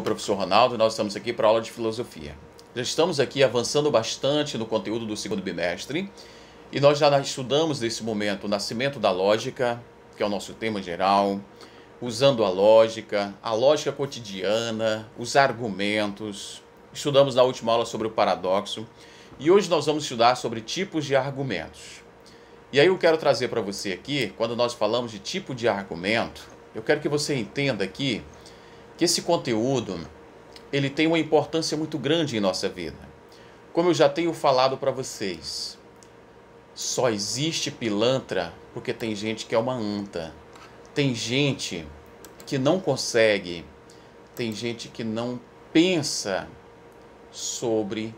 Professor Ronaldo, nós estamos aqui para a aula de filosofia. Já estamos aqui avançando bastante no conteúdo do segundo bimestre e nós já estudamos nesse momento o nascimento da lógica, que é o nosso tema geral, usando a lógica cotidiana, os argumentos. Estudamos na última aula sobre o paradoxo e hoje nós vamos estudar sobre tipos de argumentos. E aí eu quero trazer para você aqui, quando nós falamos de tipo de argumento, eu quero que você entenda aqui que esse conteúdo ele tem uma importância muito grande em nossa vida. Como eu já tenho falado para vocês, só existe pilantra porque tem gente que é uma anta. Tem gente que não consegue, tem gente que não pensa sobre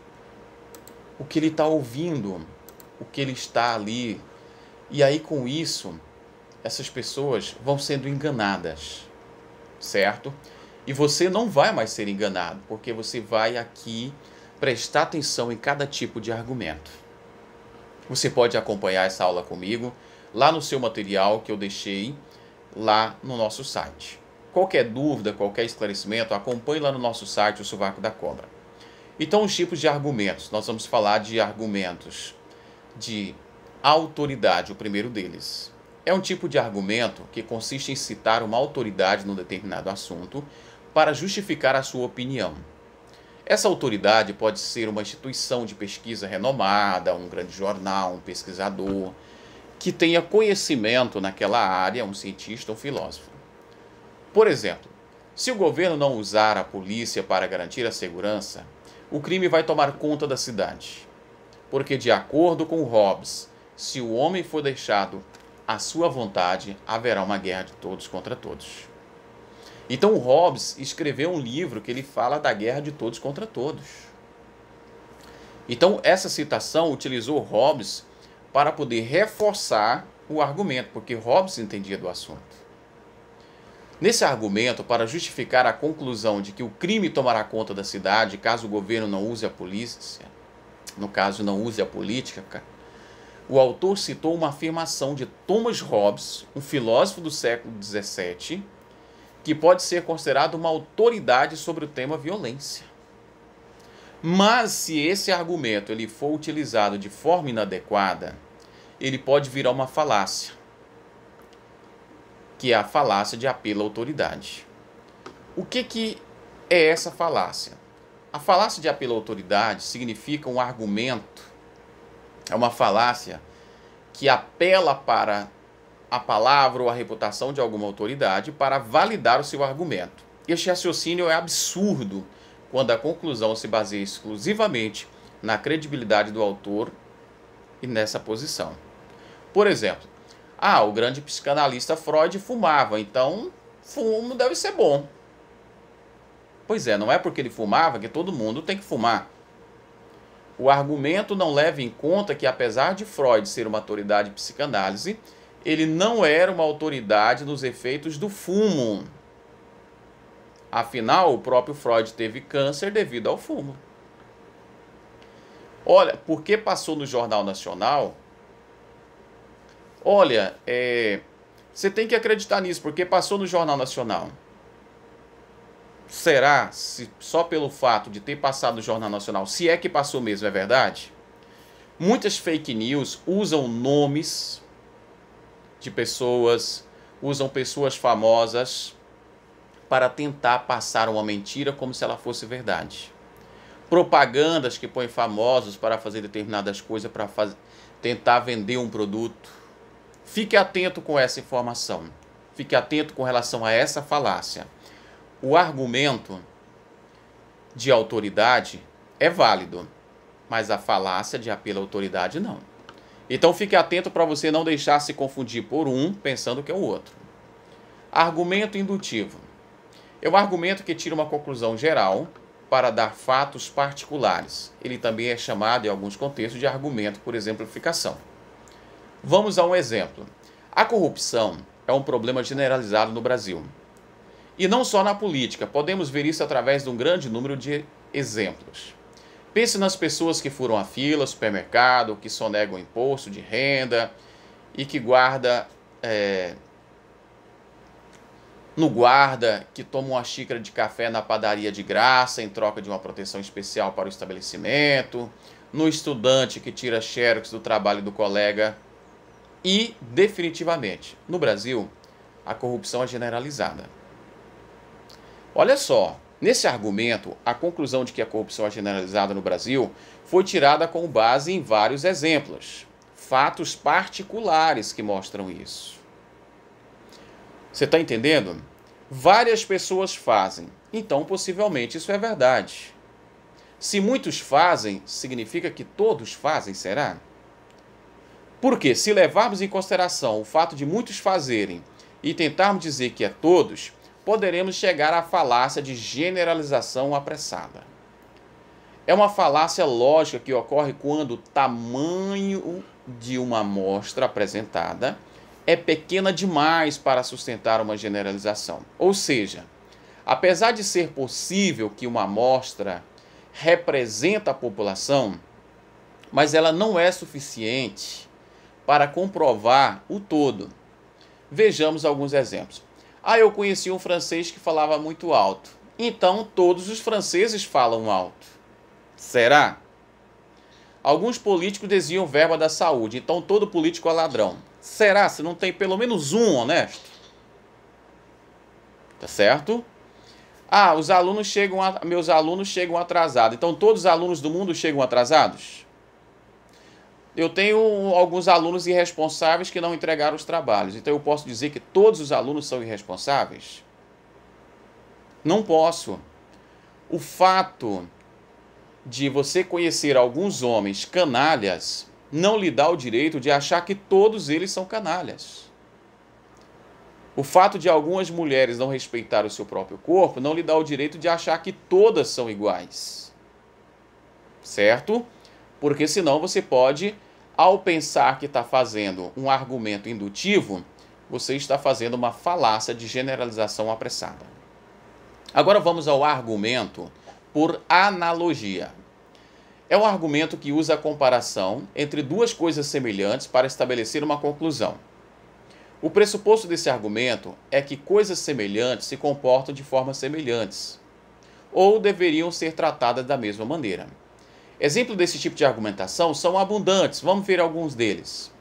o que ele está ouvindo, o que ele está ali. E aí com isso, essas pessoas vão sendo enganadas, certo? E você não vai mais ser enganado, porque você vai aqui prestar atenção em cada tipo de argumento. Você pode acompanhar essa aula comigo lá no seu material que eu deixei lá no nosso site. Qualquer dúvida, qualquer esclarecimento, acompanhe lá no nosso site, o Sovaco da Cobra. Então, os tipos de argumentos. Nós vamos falar de argumentos de autoridade, o primeiro deles. É um tipo de argumento que consiste em citar uma autoridade num determinado assunto para justificar a sua opinião. Essa autoridade pode ser uma instituição de pesquisa renomada, um grande jornal, um pesquisador, que tenha conhecimento naquela área, um cientista, um filósofo. Por exemplo, se o governo não usar a polícia para garantir a segurança, o crime vai tomar conta da cidade. Porque, de acordo com Hobbes, se o homem for deixado à sua vontade, haverá uma guerra de todos contra todos. Então, o Hobbes escreveu um livro que ele fala da guerra de todos contra todos. Então, essa citação utilizou Hobbes para poder reforçar o argumento, porque Hobbes entendia do assunto. Nesse argumento, para justificar a conclusão de que o crime tomará conta da cidade caso o governo não use a polícia, no caso, não use a política, o autor citou uma afirmação de Thomas Hobbes, um filósofo do século XVII, que pode ser considerado uma autoridade sobre o tema violência. Mas se esse argumento ele for utilizado de forma inadequada, ele pode virar uma falácia, que é a falácia de apelo à autoridade. O que é essa falácia? A falácia de apelo à autoridade significa um argumento, é uma falácia que apela para a palavra ou a reputação de alguma autoridade para validar o seu argumento. Este raciocínio é absurdo quando a conclusão se baseia exclusivamente na credibilidade do autor e nessa posição. Por exemplo, o grande psicanalista Freud fumava, então fumo deve ser bom. Pois é, não é porque ele fumava que todo mundo tem que fumar. O argumento não leva em conta que, apesar de Freud ser uma autoridade de psicanálise, ele não era uma autoridade nos efeitos do fumo. Afinal, o próprio Freud teve câncer devido ao fumo. Olha, porque passou no Jornal Nacional? Olha, você tem que acreditar nisso, porque passou no Jornal Nacional. Será, se só pelo fato de ter passado no Jornal Nacional, se é que passou mesmo, é verdade? Muitas fake news usam nomes de pessoas, usam pessoas famosas para tentar passar uma mentira como se ela fosse verdade. Propagandas que põem famosos para fazer determinadas coisas, para tentar vender um produto. Fique atento com essa informação. Fique atento com relação a essa falácia. O argumento de autoridade é válido, mas a falácia de apelo à autoridade não. Então fique atento para você não deixar se confundir por um pensando que é o outro. Argumento indutivo. É um argumento que tira uma conclusão geral para dar fatos particulares. Ele também é chamado em alguns contextos de argumento por exemplificação. Vamos a um exemplo. A corrupção é um problema generalizado no Brasil. E não só na política, podemos ver isso através de um grande número de exemplos. Pense nas pessoas que furam à fila, supermercado, que sonegam imposto de renda e que guarda no guarda que toma uma xícara de café na padaria de graça em troca de uma proteção especial para o estabelecimento, no estudante que tira xerox do trabalho do colega e, definitivamente, no Brasil, a corrupção é generalizada. Olha só, nesse argumento, a conclusão de que a corrupção é generalizada no Brasil foi tirada com base em vários exemplos, fatos particulares que mostram isso. Você está entendendo? Várias pessoas fazem, então possivelmente isso é verdade. Se muitos fazem, significa que todos fazem, será? Porque se levarmos em consideração o fato de muitos fazerem e tentarmos dizer que é todos, poderemos chegar à falácia de generalização apressada. É uma falácia lógica que ocorre quando o tamanho de uma amostra apresentada é pequena demais para sustentar uma generalização. Ou seja, apesar de ser possível que uma amostra represente a população, mas ela não é suficiente para comprovar o todo. Vejamos alguns exemplos. Eu conheci um francês que falava muito alto. Então, todos os franceses falam alto. Será? Alguns políticos desviam verba da saúde, então todo político é ladrão. Será? Se não tem pelo menos um honesto? Tá certo? Meus alunos chegam atrasados. Então todos os alunos do mundo chegam atrasados? Eu tenho alguns alunos irresponsáveis que não entregaram os trabalhos. Então eu posso dizer que todos os alunos são irresponsáveis? Não posso. O fato de você conhecer alguns homens canalhas não lhe dá o direito de achar que todos eles são canalhas. O fato de algumas mulheres não respeitar o seu próprio corpo não lhe dá o direito de achar que todas são iguais. Certo? Porque senão você pode, ao pensar que está fazendo um argumento indutivo, você está fazendo uma falácia de generalização apressada. Agora vamos ao argumento por analogia. É um argumento que usa a comparação entre duas coisas semelhantes para estabelecer uma conclusão. O pressuposto desse argumento é que coisas semelhantes se comportam de formas semelhantes, ou deveriam ser tratadas da mesma maneira. Exemplos desse tipo de argumentação são abundantes, vamos ver alguns deles.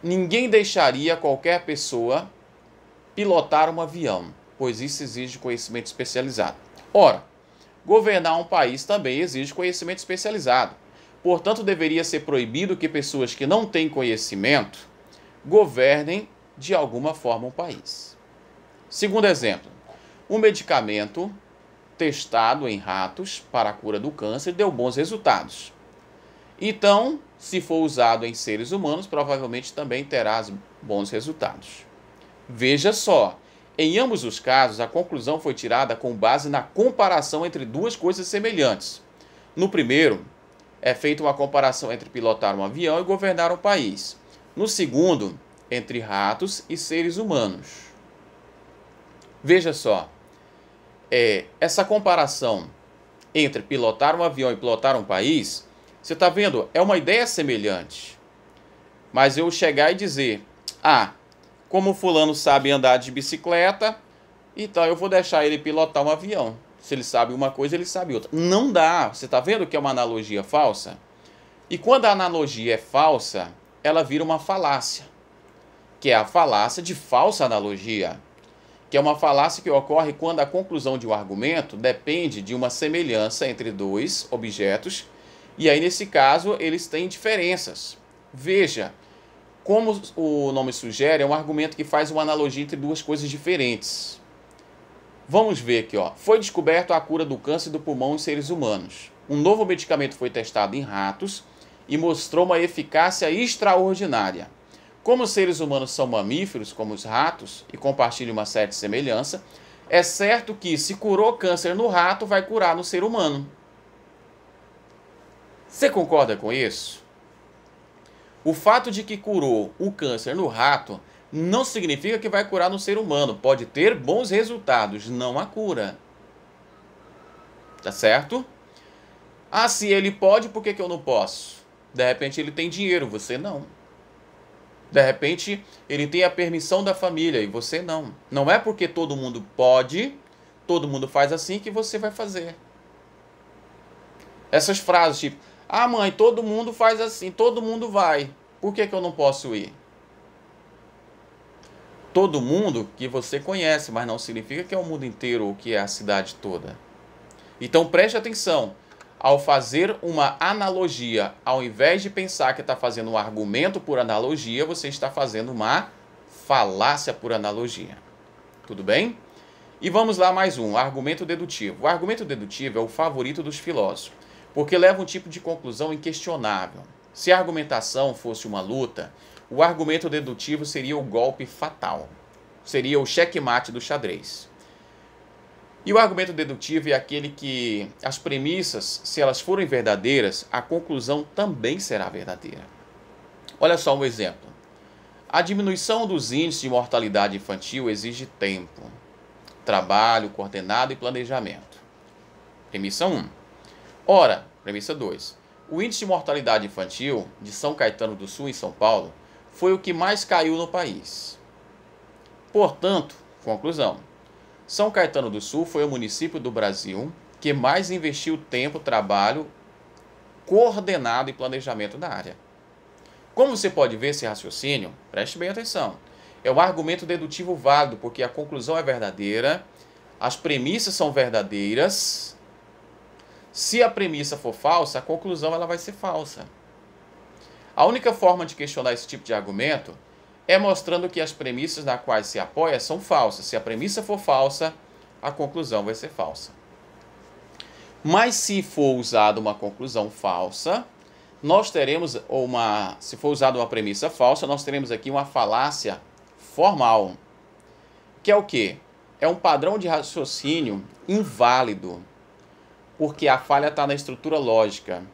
Ninguém deixaria qualquer pessoa pilotar um avião, pois isso exige conhecimento especializado. Ora, governar um país também exige conhecimento especializado. Portanto, deveria ser proibido que pessoas que não têm conhecimento governem de alguma forma um país. Segundo exemplo, um medicamento testado em ratos para a cura do câncer deu bons resultados. Então, se for usado em seres humanos, provavelmente também terá bons resultados. Veja só, em ambos os casos, a conclusão foi tirada com base na comparação entre duas coisas semelhantes. No primeiro, é feita uma comparação entre pilotar um avião e governar um país. No segundo, entre ratos e seres humanos. Veja só, essa comparação entre pilotar um avião e pilotar um país, você está vendo, é uma ideia semelhante. Mas eu chegar e dizer, como fulano sabe andar de bicicleta, então eu vou deixar ele pilotar um avião. Se ele sabe uma coisa, ele sabe outra. Não dá. Você está vendo que é uma analogia falsa? E quando a analogia é falsa, ela vira uma falácia, que é a falácia de falsa analogia, que é uma falácia que ocorre quando a conclusão de um argumento depende de uma semelhança entre dois objetos, e aí nesse caso eles têm diferenças. Veja, como o nome sugere, é um argumento que faz uma analogia entre duas coisas diferentes. Vamos ver aqui, foi descoberto a cura do câncer do pulmão em seres humanos. Um novo medicamento foi testado em ratos e mostrou uma eficácia extraordinária. Como os seres humanos são mamíferos, como os ratos, e compartilham uma certa semelhança, é certo que se curou câncer no rato, vai curar no ser humano. Você concorda com isso? O fato de que curou o câncer no rato não significa que vai curar no ser humano. Pode ter bons resultados, não a cura. Tá certo? Se ele pode, por que eu não posso? De repente ele tem dinheiro, você não. De repente, ele tem a permissão da família e você não. Não é porque todo mundo pode, todo mundo faz assim que você vai fazer. Essas frases tipo, ah mãe, todo mundo faz assim, todo mundo vai. Por que eu não posso ir? Todo mundo que você conhece, mas não significa que é o mundo inteiro ou que é a cidade toda. Então preste atenção. Ao fazer uma analogia, ao invés de pensar que está fazendo um argumento por analogia, você está fazendo uma falácia por analogia. Tudo bem? E vamos lá mais um, argumento dedutivo. O argumento dedutivo é o favorito dos filósofos, porque leva um tipo de conclusão inquestionável. Se a argumentação fosse uma luta, o argumento dedutivo seria o golpe fatal. Seria o xeque-mate do xadrez. E o argumento dedutivo é aquele que as premissas, se elas forem verdadeiras, a conclusão também será verdadeira. Olha só um exemplo. A diminuição dos índices de mortalidade infantil exige tempo, trabalho coordenado e planejamento. Premissa 1. Ora, premissa 2. O índice de mortalidade infantil de São Caetano do Sul, em São Paulo, foi o que mais caiu no país. Portanto, conclusão. São Caetano do Sul foi o município do Brasil que mais investiu tempo, trabalho, coordenado e planejamento na área. Como você pode ver esse raciocínio? Preste bem atenção. É um argumento dedutivo válido, porque a conclusão é verdadeira, as premissas são verdadeiras. Se a premissa for falsa, a conclusão ela vai ser falsa. A única forma de questionar esse tipo de argumento é mostrando que as premissas nas quais se apoia são falsas. Se a premissa for falsa, a conclusão vai ser falsa. Mas se for usada uma conclusão falsa, nós teremos se for usada uma premissa falsa, nós teremos aqui uma falácia formal. Que é o quê? É um padrão de raciocínio inválido, porque a falha está na estrutura lógica,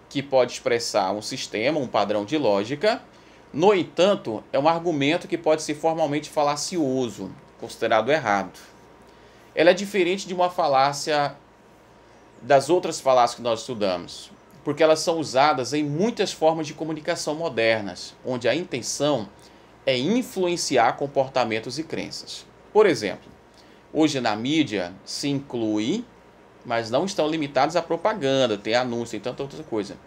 que pode expressar um sistema, um padrão de lógica. No entanto, é um argumento que pode ser formalmente falacioso, considerado errado. Ela é diferente de uma falácia das outras falácias que nós estudamos, porque elas são usadas em muitas formas de comunicação modernas, onde a intenção é influenciar comportamentos e crenças. Por exemplo, hoje na mídia se inclui, mas não estão limitados à propaganda, tem anúncio, tem tanta outra coisa.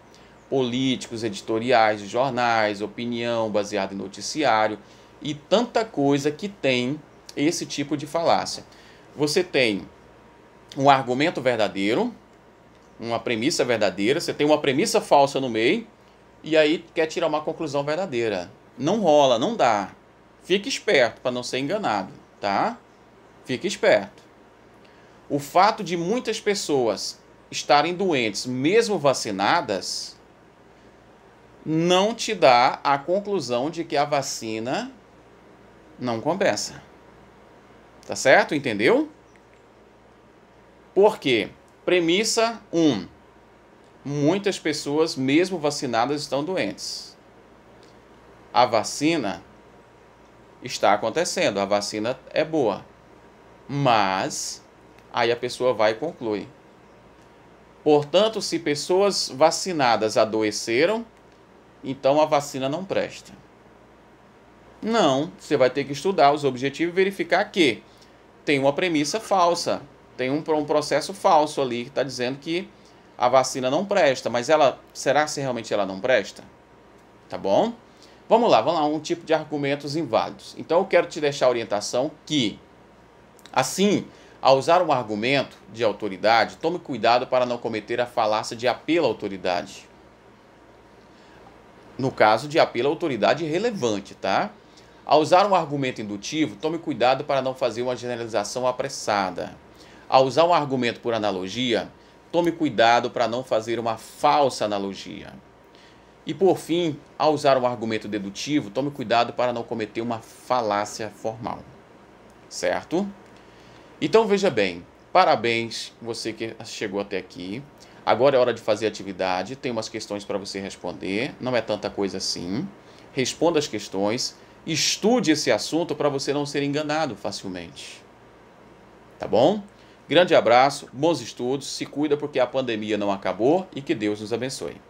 Políticos, editoriais, jornais, opinião baseada em noticiário e tanta coisa que tem esse tipo de falácia. Você tem um argumento verdadeiro, uma premissa verdadeira, você tem uma premissa falsa no meio e aí quer tirar uma conclusão verdadeira. Não rola, não dá. Fique esperto para não ser enganado, tá? Fique esperto. O fato de muitas pessoas estarem doentes, mesmo vacinadas, não te dá a conclusão de que a vacina não compensa. Tá certo? Entendeu? Por quê? Premissa 1. Muitas pessoas, mesmo vacinadas, estão doentes. A vacina está acontecendo, a vacina é boa. Mas, aí a pessoa vai e conclui. Portanto, se pessoas vacinadas adoeceram, então a vacina não presta. Não, você vai ter que estudar os objetivos e verificar que tem uma premissa falsa, tem um processo falso ali que está dizendo que a vacina não presta, mas será que realmente ela não presta? Tá bom? Vamos lá, um tipo de argumentos inválidos. Então eu quero te deixar a orientação que, assim, ao usar um argumento de autoridade, tome cuidado para não cometer a falácia de apelo à autoridade. No caso de apelo à autoridade relevante, tá? Ao usar um argumento indutivo, tome cuidado para não fazer uma generalização apressada. Ao usar um argumento por analogia, tome cuidado para não fazer uma falsa analogia. E por fim, ao usar um argumento dedutivo, tome cuidado para não cometer uma falácia formal. Certo? Então veja bem, parabéns você que chegou até aqui. Agora é hora de fazer atividade, tem umas questões para você responder, não é tanta coisa assim. Responda as questões, estude esse assunto para você não ser enganado facilmente. Tá bom? Grande abraço, bons estudos, se cuida porque a pandemia não acabou e que Deus nos abençoe.